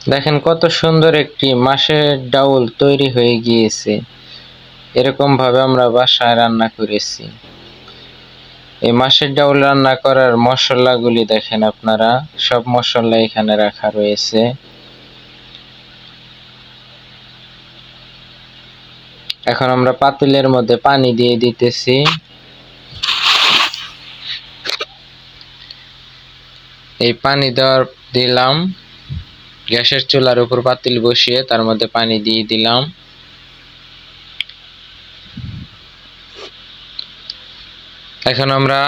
দেখেন কত সুন্দর একটি মাছের ডাউল তৈরি হয়ে গিয়েছে। এরকম ভাবে আমরা বাসায় রান্না করেছি। এই মাছের ডাউল রান্না করার মশলাগুলি দেখেন আপনারা, সব মশলা এখানে রাখা রয়েছে। এখন আমরা পাতিলের মধ্যে পানি দিয়ে দিতেছি। এই পানি দিলাম গ্যাসের চুলার উপর পাতিল বসিয়ে তার মধ্যে পানি দিয়ে দিলাম। এখন আমরা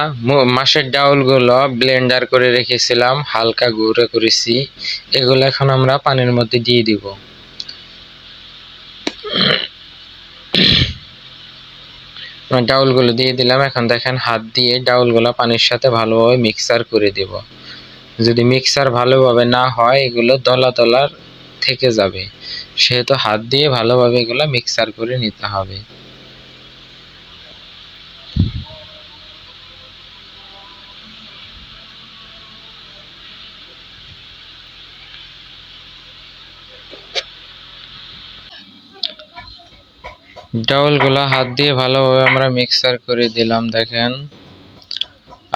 মাছের ডাউলগুলো ব্লেন্ডার করে রেখেছিলাম, হালকা গুঁড়ো করেছি, এগুলো এখন আমরা পানির মধ্যে দিয়ে দিব। ডাউলগুলো দিয়ে দিলাম। এখন দেখেন হাত দিয়ে ডাউলগুলো পানির সাথে ভালোভাবে মিক্সার করে দেব। যদি মিক্সার ভালোভাবে না হয় এগুলো দলা দলা থেকে যাবে, সেহেতু হাত দিয়ে ভালোভাবে এগুলো মিক্সার করে নিতে হবে। ডাউলগুলো হাত দিয়ে ভালোভাবে আমরা মিক্সার করে দিলাম। দেখেন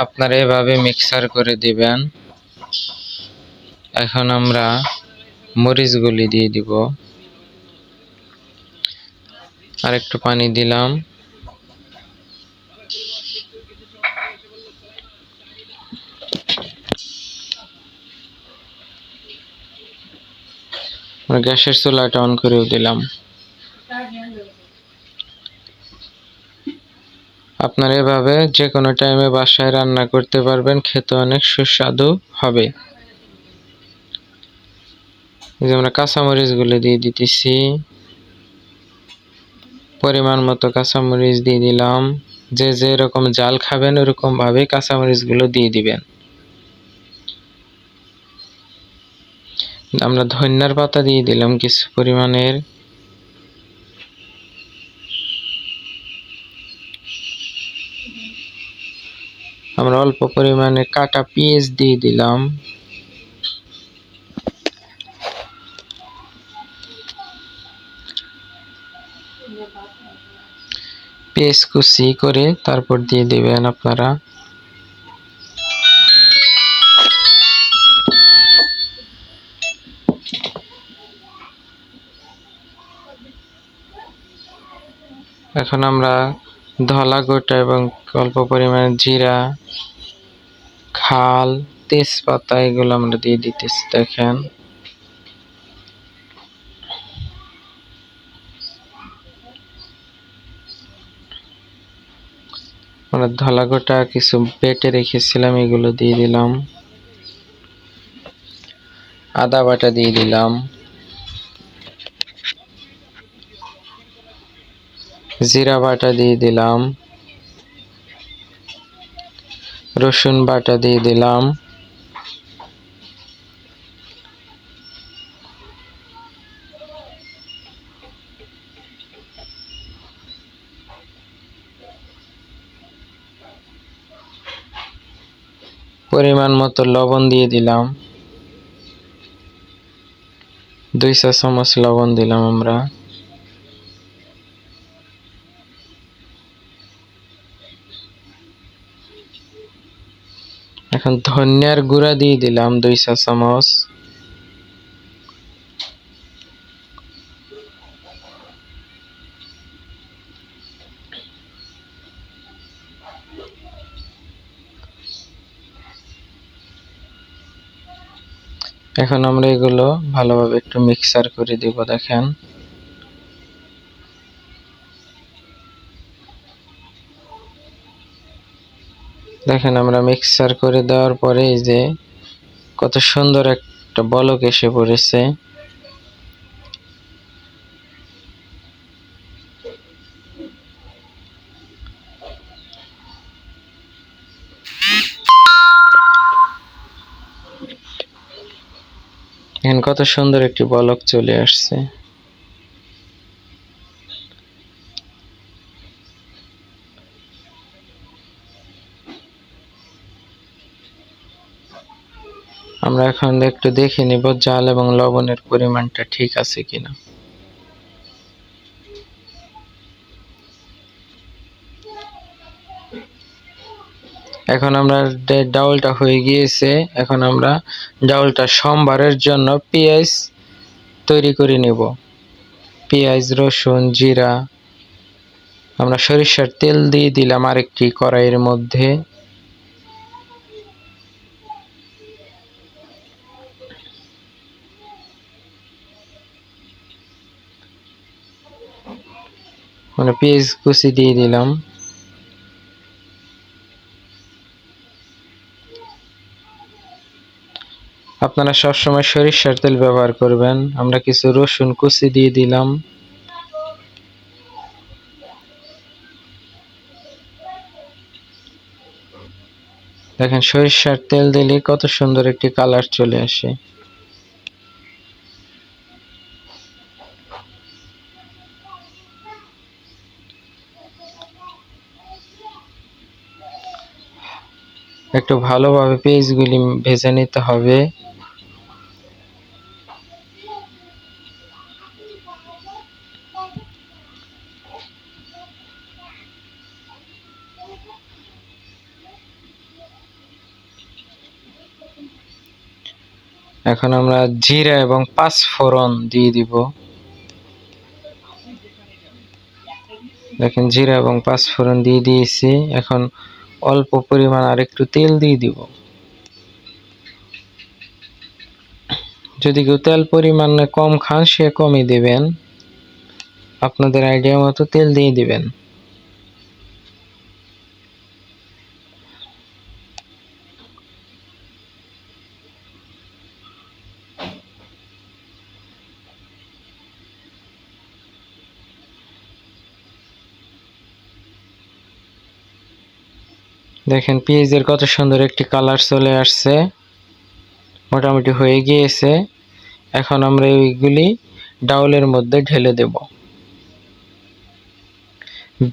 আপনারা এভাবে মিক্সার করে দিবেন। এখন আমরা মরিচগুলি দিয়ে দিব, আর একটু পানি দিলাম। গ্যাসের চুলাটা অন করেও দিলাম। আপনারা এভাবে যে কোনো টাইমে বাসায় রান্না করতে পারবেন, খেতে অনেক সুস্বাদু হবে। এই যে আমরা কাঁচামরিচগুলো দিয়ে দিতেছি, পরিমাণ মতো কাঁচামরিচ দিয়ে দিলাম। যে যেরকম জাল খাবেন ওরকম ভাবে কাঁচামরিচগুলো দিয়ে দিবেন। আমরা ধনিয়ার পাতা দিয়ে দিলাম কিছু পরিমাণের। আমরা অল্প পরিমাণে কাটা পেঁয়াজ দিয়ে দিলাম। পেঁয়াজ কুচি করে তারপর দিয়ে দিবেন আপনারা। এখন আমরা ধলা গোটা এবং অল্প পরিমাণে জিরা, খাল, তেজপাতা এগুলো আমরা দিয়ে দিতেছি। দেখেন আমরা ধলা গোটা কিছু বেটে রেখেছিলাম, এগুলো দিয়ে দিলাম। আদা বাটা দিয়ে দিলাম, জিরা বাটা দিয়ে দিলাম, রসুন বাটা দিয়ে দিলাম, পরিমাণ মতো লবণ দিয়ে দিলাম, 2 চা চামচ লবণ দিলাম আমরা। এখন ধনিয়ার গুঁড়া দিয়ে দিলাম 2 চা চামচ। এখন আমরা এগুলো ভালোভাবে একটু মিক্সার করে দিব। দেখেন দেখেন আমরা মিক্সার করে দেওয়ার পরে এই যে কত সুন্দর একটা বলক এসে পড়েছে। এখন কত সুন্দর একটি বলক চলে আসছে। আমরা এখন একটু দেখে নিব জাল এবং লবণের পরিমাণটা ঠিক আছে কিনা। এখন আমরা ডাউলটা হয়ে গিয়েছে। এখন আমরা ডাউলটা সম্বারের জন্য পেঁয়াজ তৈরি করে নেব। পেঁয়াজ, রসুন, জিরা, আমরা সরিষার তেল দিয়ে দিলাম আরেকটি কড়াইয়ের মধ্যে। মানে পেঁয়াজ কুচি দিয়ে দিলাম। আপনারা সবসময় সরিষার তেল ব্যবহার করবেন। আমরা কিছু রসুন কুচি দিয়ে দিলাম। দেখেন সরিষার তেল দিলে কত সুন্দর একটি কালার চলে আসে। একটু ভালোভাবে পেঁয়াজগুলি ভেজে নিতে হবে। এখন আমরা জিরা এবং পাঁচফোড়ন দিয়ে দিব। দেখেন জিরা এবং পাঁচফোড়ন দিয়ে দিয়েছি। এখন অল্প পরিমাণ আর একটু তেল দিয়ে দিব। যদি কেউ তেল পরিমাণে কম খান সে কমই দেবেন, আপনাদের আইডিয়া মতো তেল দিয়ে দিবেন। দেখেন পেঁয়াজের কত সুন্দর একটি কালার চলে আসছে, মোটামুটি হয়ে গিয়েছে। এখন আমরা এইগুলি ডাউলের মধ্যে ঢেলে দেব।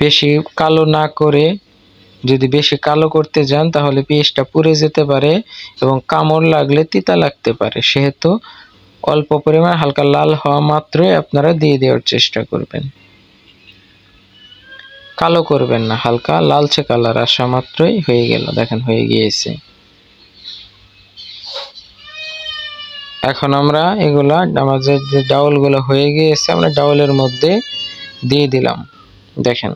বেশি কালো না করে, যদি বেশি কালো করতে যান তাহলে পেঁয়াজটা পুড়ে যেতে পারে এবং কামড় লাগলে তিতা লাগতে পারে। সেহেতু অল্প পরিমাণ হালকা লাল হওয়া মাত্রই আপনারা দিয়ে দেওয়ার চেষ্টা করবেন। কালো করবেন না, হালকা লালচে কালার আসা মাত্রই হয়ে গেল। দেখেন হয়ে গিয়েছে। এখন আমরা এগুলা আমাদের যে ডাউলগুলো হয়ে গিয়েছে আমরা ডাউলের মধ্যে দিয়ে দিলাম। দেখেন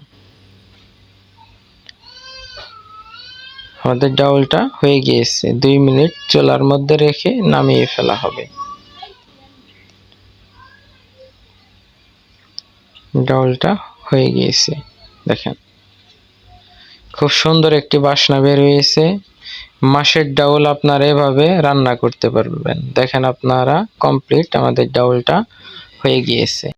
আমাদের ডাউলটা হয়ে গিয়েছে। 2 মিনিট চুলার মধ্যে রেখে নামিয়ে ফেলা হবে। ডাউলটা হয়ে গিয়েছে। দেখেন খুব সুন্দর একটি বাসনা বের হয়েছে। মাছের ডাউল আপনারা এভাবে রান্না করতে পারবেন। দেখেন আপনারা কমপ্লিট আমাদের ডাউলটা হয়ে গিয়েছে।